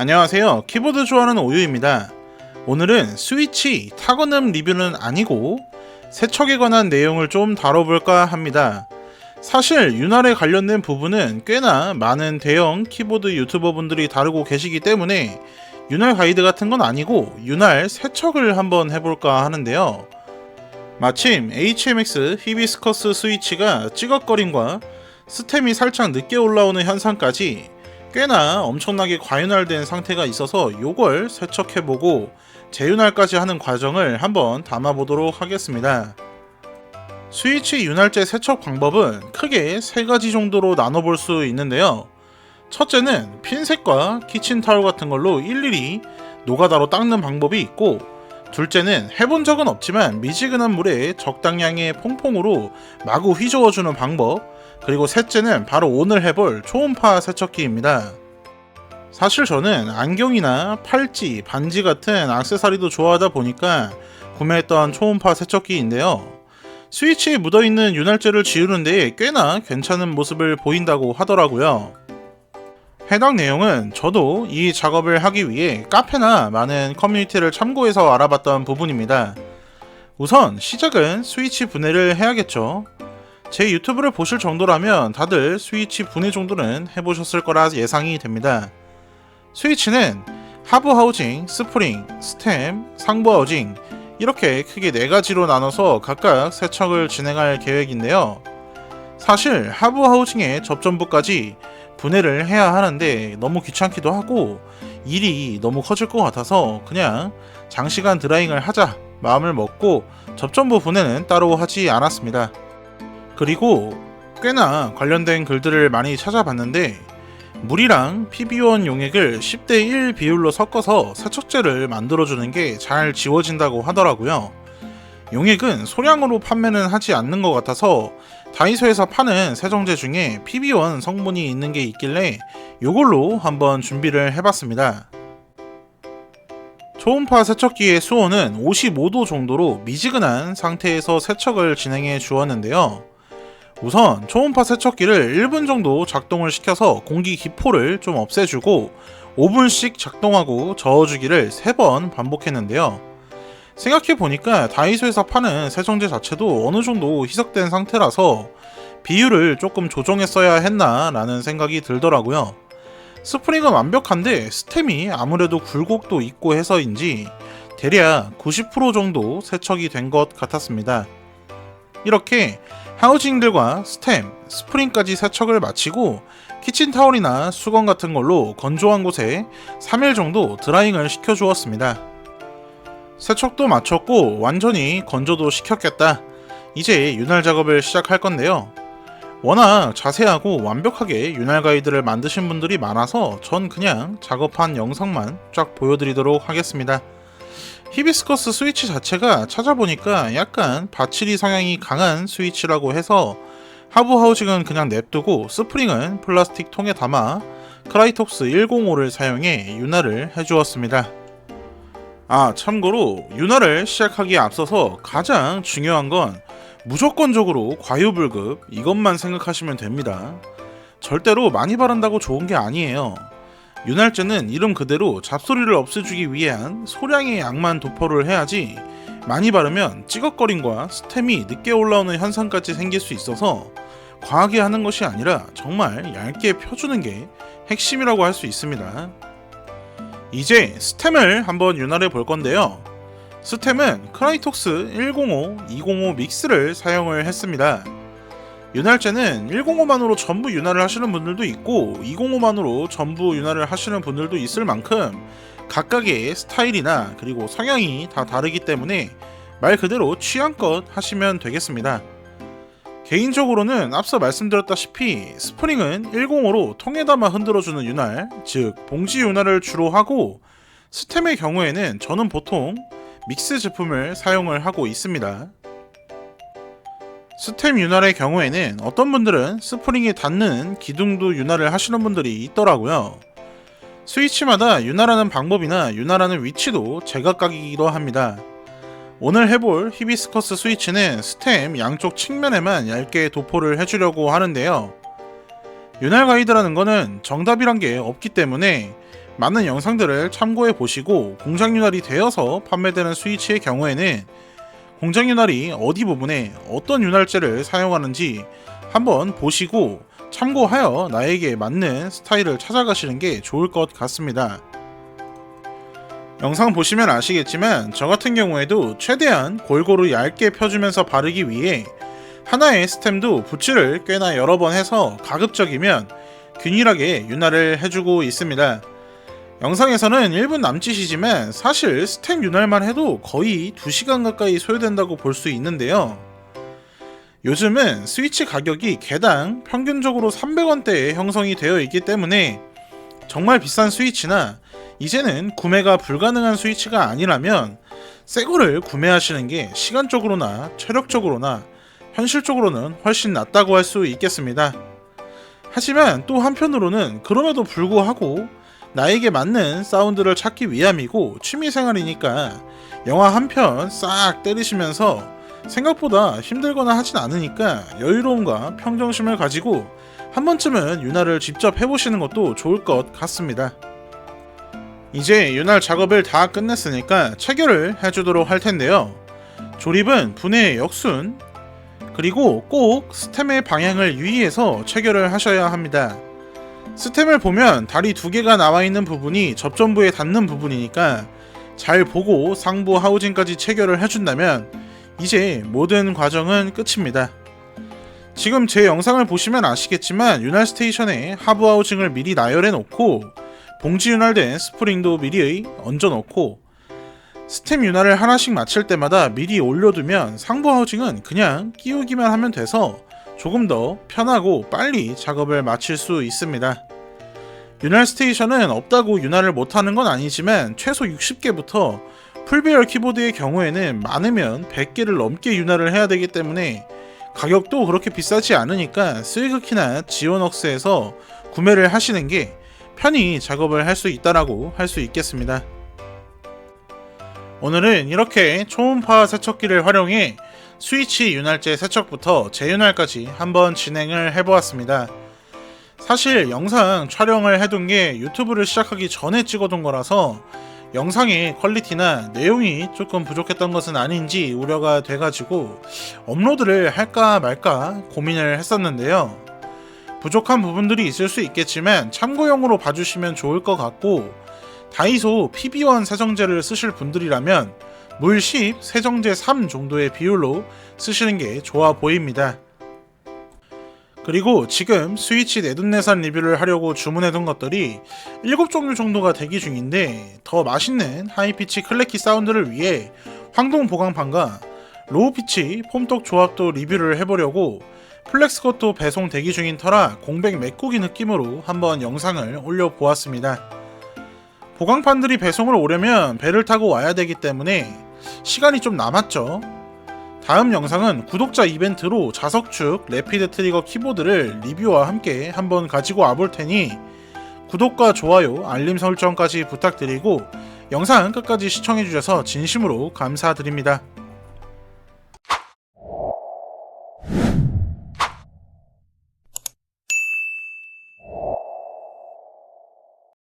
안녕하세요. 키보드 좋아하는 오유입니다. 오늘은 스위치 타건음 리뷰는 아니고 세척에 관한 내용을 좀 다뤄볼까 합니다. 사실 윤활에 관련된 부분은 꽤나 많은 대형 키보드 유튜버 분들이 다루고 계시기 때문에 윤활 가이드 같은 건 아니고 윤활 세척을 한번 해볼까 하는데요. 마침 HMX 히비스커스 스위치가 찌걱거림과 스템이 살짝 늦게 올라오는 현상까지 꽤나 엄청나게 과윤활된 상태가 있어서 요걸 세척해보고 재윤활까지 하는 과정을 한번 담아보도록 하겠습니다. 스위치 윤활제 세척 방법은 크게 3가지 정도로 나눠볼 수 있는데요. 첫째는 핀셋과 키친타올 같은 걸로 일일이 노가다로 닦는 방법이 있고, 둘째는 해본 적은 없지만 미지근한 물에 적당량의 퐁퐁으로 마구 휘저어주는 방법, 그리고 셋째는 바로 오늘 해볼 초음파 세척기입니다. 사실 저는 안경이나 팔찌, 반지 같은 액세서리도 좋아하다 보니까 구매했던 초음파 세척기인데요. 스위치에 묻어있는 윤활제를 지우는 데 꽤나 괜찮은 모습을 보인다고 하더라고요. 해당 내용은 저도 이 작업을 하기 위해 카페나 많은 커뮤니티를 참고해서 알아봤던 부분입니다. 우선 시작은 스위치 분해를 해야겠죠. 제 유튜브를 보실 정도라면 다들 스위치 분해 정도는 해보셨을 거라 예상이 됩니다. 스위치는 하부 하우징, 스프링, 스템, 상부 하우징 이렇게 크게 4가지로 나눠서 각각 세척을 진행할 계획인데요. 사실 하부 하우징의 접전부까지 분해를 해야 하는데 너무 귀찮기도 하고 일이 너무 커질 것 같아서 그냥 장시간 드라잉을 하자 마음을 먹고 접전부 분해는 따로 하지 않았습니다. 그리고 꽤나 관련된 글들을 많이 찾아봤는데 물이랑 PB1 용액을 10:1 비율로 섞어서 세척제를 만들어주는 게 잘 지워진다고 하더라고요. 용액은 소량으로 판매는 하지 않는 것 같아서 다이소에서 파는 세정제 중에 PB1 성분이 있는 게 있길래 이걸로 한번 준비를 해봤습니다. 초음파 세척기의 수온은 55도 정도로 미지근한 상태에서 세척을 진행해 주었는데요. 우선 초음파 세척기를 1분 정도 작동을 시켜서 공기 기포를 좀 없애주고 5분씩 작동하고 저어주기를 3번 반복했는데요. 생각해보니까 다이소에서 파는 세정제 자체도 어느 정도 희석된 상태라서 비율을 조금 조정했어야 했나 라는 생각이 들더라고요. 스프링은 완벽한데 스템이 아무래도 굴곡도 있고 해서인지 대략 90% 정도 세척이 된 것 같았습니다. 이렇게 하우징들과 스템, 스프링까지 세척을 마치고 키친타올이나 수건 같은 걸로 건조한 곳에 3일 정도 드라잉을 시켜주었습니다. 세척도 마쳤고 완전히 건조도 시켰겠다. 이제 윤활 작업을 시작할 건데요. 워낙 자세하고 완벽하게 윤활 가이드를 만드신 분들이 많아서 전 그냥 작업한 영상만 쫙 보여드리도록 하겠습니다. 히비스커스 스위치 자체가 찾아보니까 약간 바치리 성향이 강한 스위치라고 해서 하부 하우징은 그냥 냅두고 스프링은 플라스틱 통에 담아 크라이톡스 105를 사용해 윤활을 해주었습니다. 참고로 윤활을 시작하기에 앞서서 가장 중요한 건 무조건적으로 과유불급 이것만 생각하시면 됩니다. 절대로 많이 바른다고 좋은 게 아니에요. 윤활제는 이름 그대로 잡소리를 없애주기 위한 소량의 양만 도포를 해야지 많이 바르면 찌걱거림과 스템이 늦게 올라오는 현상까지 생길 수 있어서 과하게 하는 것이 아니라 정말 얇게 펴주는 게 핵심이라고 할 수 있습니다. 이제 스템을 한번 윤활해 볼 건데요. 스템은 크라이톡스 105, 205 믹스를 사용을 했습니다. 윤활제는 105만으로 전부 윤활을 하시는 분들도 있고 205만으로 전부 윤활을 하시는 분들도 있을 만큼 각각의 스타일이나 그리고 성향이 다 다르기 때문에 말 그대로 취향껏 하시면 되겠습니다. 개인적으로는 앞서 말씀드렸다시피 스프링은 105로 통에 담아 흔들어주는 윤활, 즉 봉지 윤활을 주로 하고 스템의 경우에는 저는 보통 믹스 제품을 사용을 하고 있습니다. 스템 윤활의 경우에는 어떤 분들은 스프링에 닿는 기둥도 윤활을 하시는 분들이 있더라고요. 스위치마다 윤활하는 방법이나 윤활하는 위치도 제각각이기도 합니다. 오늘 해볼 히비스커스 스위치는 스템 양쪽 측면에만 얇게 도포를 해주려고 하는데요. 윤활 가이드라는 거는 정답이란 게 없기 때문에 많은 영상들을 참고해 보시고 공장 윤활이 되어서 판매되는 스위치의 경우에는 공장 윤활이 어디 부분에 어떤 윤활제를 사용하는지 한번 보시고 참고하여 나에게 맞는 스타일을 찾아가시는 게 좋을 것 같습니다. 영상 보시면 아시겠지만 저 같은 경우에도 최대한 골고루 얇게 펴주면서 바르기 위해 하나의 스템도 붓질을 꽤나 여러 번 해서 가급적이면 균일하게 윤활을 해주고 있습니다. 영상에서는 1분 남짓이지만 사실 스템 윤활만 해도 거의 2시간 가까이 소요된다고 볼 수 있는데요. 요즘은 스위치 가격이 개당 평균적으로 300원대에 형성이 되어 있기 때문에 정말 비싼 스위치나 이제는 구매가 불가능한 스위치가 아니라면 새거를 구매하시는 게 시간적으로나 체력적으로나 현실적으로는 훨씬 낫다고 할 수 있겠습니다. 하지만 또 한편으로는 그럼에도 불구하고 나에게 맞는 사운드를 찾기 위함이고 취미생활이니까 영화 한 편 싹 때리시면서 생각보다 힘들거나 하진 않으니까 여유로움과 평정심을 가지고 한 번쯤은 윤활을 직접 해보시는 것도 좋을 것 같습니다. 이제 윤활 작업을 다 끝냈으니까 체결을 해주도록 할 텐데요. 조립은 분해의 역순, 그리고 꼭 스템의 방향을 유의해서 체결을 하셔야 합니다. 스템을 보면 다리 2개가 나와 있는 부분이 접전부에 닿는 부분이니까 잘 보고 상부 하우징까지 체결을 해준다면 이제 모든 과정은 끝입니다. 지금 제 영상을 보시면 아시겠지만 윤활 스테이션에 하부 하우징을 미리 나열해 놓고 봉지 윤활된 스프링도 미리 얹어 놓고 스템 윤활을 하나씩 마칠 때마다 미리 올려두면 상부 하우징은 그냥 끼우기만 하면 돼서 조금 더 편하고 빨리 작업을 마칠 수 있습니다. 윤활 스테이션은 없다고 윤활을 못하는 건 아니지만 최소 60개부터 풀배열 키보드의 경우에는 많으면 100개를 넘게 윤활을 해야 되기 때문에 가격도 그렇게 비싸지 않으니까 스위그키나 지오넉스에서 구매를 하시는 게 편히 작업을 할 수 있다라고 할 수 있겠습니다. 오늘은 이렇게 초음파 세척기를 활용해 스위치 윤활제 세척부터 재윤활까지 한번 진행을 해보았습니다. 사실 영상 촬영을 해둔 게 유튜브를 시작하기 전에 찍어둔 거라서 영상의 퀄리티나 내용이 조금 부족했던 것은 아닌지 우려가 돼가지고 업로드를 할까 말까 고민을 했었는데요. 부족한 부분들이 있을 수 있겠지만 참고용으로 봐주시면 좋을 것 같고 다이소 PB1 세정제를 쓰실 분들이라면 물 10, 세정제 3 정도의 비율로 쓰시는 게 좋아 보입니다. 그리고 지금 스위치 내돈내산 리뷰를 하려고 주문해둔 것들이 7종류 정도가 대기 중인데 더 맛있는 하이피치 클래키 사운드를 위해 황동 보강판과 로우피치 폼떡 조합도 리뷰를 해보려고 플렉스 것도 배송 대기 중인 터라 공백 메꾸기 느낌으로 한번 영상을 올려보았습니다. 보강판들이 배송을 오려면 배를 타고 와야 되기 때문에 시간이 좀 남았죠. 다음 영상은 구독자 이벤트로 자석축 래피드 트리거 키보드를 리뷰와 함께 한번 가지고 와볼 테니 구독과 좋아요, 알림 설정까지 부탁드리고 영상 끝까지 시청해주셔서 진심으로 감사드립니다.